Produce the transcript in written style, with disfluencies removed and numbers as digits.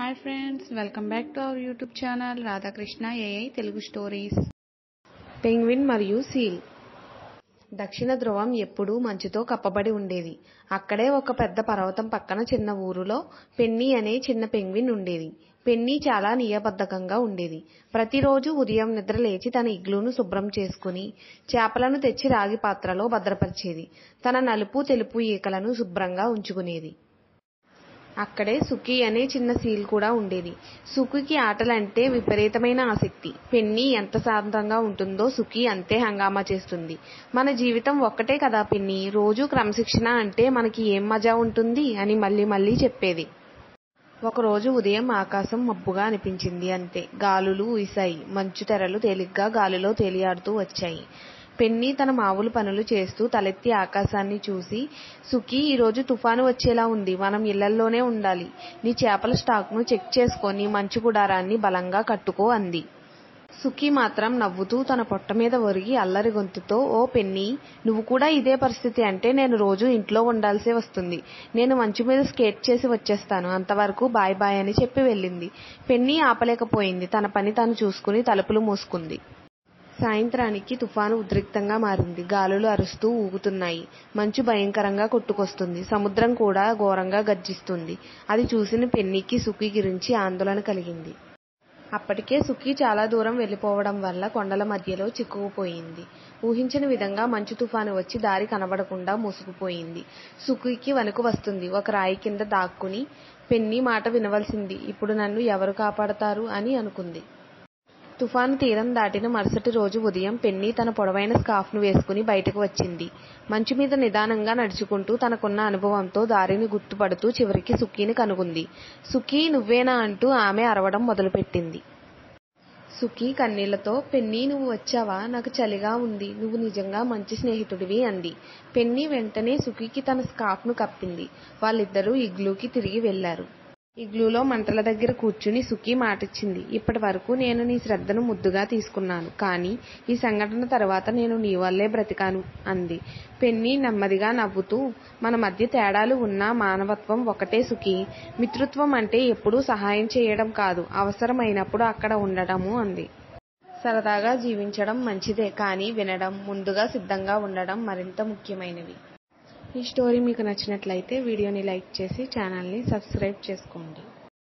Hi friends, welcome back to our YouTube channel Radhakrishna AI Telugu stories. Penguin మరియు seal. దక్షిణ ధ్రువం ఎప్పుడూ మంచుతో కప్పబడి ఉండేది. అక్కడే ఒక పెద్ద పర్వతం పక్కన చిన్న ఊరులో పెన్నీ అనే చిన్న పెంగ్విన్ ఉండేది. పెన్నీ చాలా నియబద్ధంగా ఉండేది. ప్రతిరోజు ఉదయం నిద్ర లేచి తన ఇగ్లూను శుభ్రం చేసుకుని చేపలను తెచ్చి రాగి పాత్రలో భద్రపరిచేది. తన నలుపు తెలుపు ఈకలను శుభ్రంగా ఉంచుకునేది. అక్కడే సుకీ అనే చిన్న సీల్ కూడా ఉండేది. సుకీకి ఆటలంటే విపరీతమైన ఆసక్తి. పెన్నీ ఎంత శాంతంగా ఉంటుందో సుకీ అంతే హంగామా చేస్తుంది. మన జీవితం ఒక్కటే కదా పెన్నీ, రోజూ క్రమశిక్షణ అంటే మనకి ఏం మజా ఉంటుంది అని మళ్ళీ మళ్ళీ చెప్పేది. ఒకరోజు ఉదయం ఆకాశం మబ్బుగా అనిపించింది. అంతే, గాలులు వీశాయి. మంచు తెరలు తేలిగ్గా గాలిలో తేలియాడుతూ వచ్చాయి. పెన్నీ తన మామూలు పనులు చేస్తూ తలెత్తి ఆకాశాన్ని చూసి, సుకీ, ఈరోజు తుఫాను వచ్చేలా ఉంది. మనం ఇళ్లల్లోనే ఉండాలి. నీ చేపల స్టాక్ను చెక్ చేసుకొని మంచు గుడారాన్ని బలంగా కట్టుకో అంది. సుకీ మాత్రం నవ్వుతూ తన పొట్ట మీద ఒరిగి అల్లరి గొంతుతో, ఓ పెన్నీ, నువ్వు కూడా ఇదే పరిస్థితి అంటే నేను రోజూ ఇంట్లో ఉండాల్సే వస్తుంది. నేను మంచు మీద స్కేట్ చేసి వచ్చేస్తాను. అంతవరకు బాయ్ బాయ్ అని చెప్పి వెళ్ళింది. పెన్నీ ఆపలేకపోయింది. తన పని తాను చూసుకుని తలుపులు మూసుకుంది. సాయంత్రానికి తుఫాను ఉద్రిక్తంగా మారింది. గాలులు అరుస్తూ ఊగుతున్నాయి. మంచు భయంకరంగా కొట్టుకొస్తుంది. సముద్రం కూడా ఘోరంగా గర్జిస్తుంది. అది చూసిన పెన్నీకి సుకీ గురించి ఆందోళన కలిగింది. అప్పటికే సుకీ చాలా దూరం వెళ్లిపోవడం వల్ల కొండల మధ్యలో చిక్కుకుపోయింది. ఊహించని విధంగా మంచు తుఫాను వచ్చి దారి కనబడకుండా మూసుకుపోయింది. సుకీకి వణుకు వస్తుంది. ఒక రాయి కింద దాక్కుని పెన్నీ మాట వినవలసింది. ఇప్పుడు నన్ను ఎవరు కాపాడతారు అని అనుకుంది. తుఫాను తీరం దాటిన మరుసటి రోజు ఉదయం పెన్నీ తన పొడవైన స్కార్ఫ్ను వేసుకుని బయటకు వచ్చింది. మంచు మీద నిదానంగా నడుచుకుంటూ తనకున్న అనుభవంతో దారిని గుర్తుపడుతూ చివరికి సుకీని కనుగొంది. సుకీ, నువ్వేనా అంటూ ఆమె అరవడం మొదలుపెట్టింది. సుకీ కన్నీళ్లతో, పెన్నీ, నువ్వు వచ్చావా? నాకు చలిగా ఉంది. నువ్వు నిజంగా మంచి స్నేహితుడివి అంది. పెన్నీ వెంటనే సుకీకి తన స్కార్ఫ్ను కప్పింది. వాళ్ళిద్దరూ ఇగ్లూకి తిరిగి వెళ్లారు. ఇగ్లూలో మంటల దగ్గర కూర్చుని సుకీ మాటిచ్చింది. ఇప్పటి వరకు నేను నీ శ్రద్ధను ముద్దుగా తీసుకున్నాను. కానీ ఈ సంఘటన తర్వాత నేను నీ వల్లే బ్రతికాను అంది. పెన్నీ నెమ్మదిగా నవ్వుతూ, మన మధ్య తేడాలు ఉన్నా మానవత్వం ఒకటే సుకీ. మిత్రత్వం అంటే ఎప్పుడూ సహాయం చేయడం కాదు, అవసరమైనప్పుడు అక్కడ ఉండటము అంది. సరదాగా జీవించడం మంచిదే, కానీ వినడం, ముందుగా సిద్ధంగా ఉండడం మరింత ముఖ్యమైనవి. ఈ స్టోరీ మీకు నచ్చినట్లయితే వీడియోని లైక్ చేసి ఛానల్ని సబ్స్క్రైబ్ చేసుకోండి.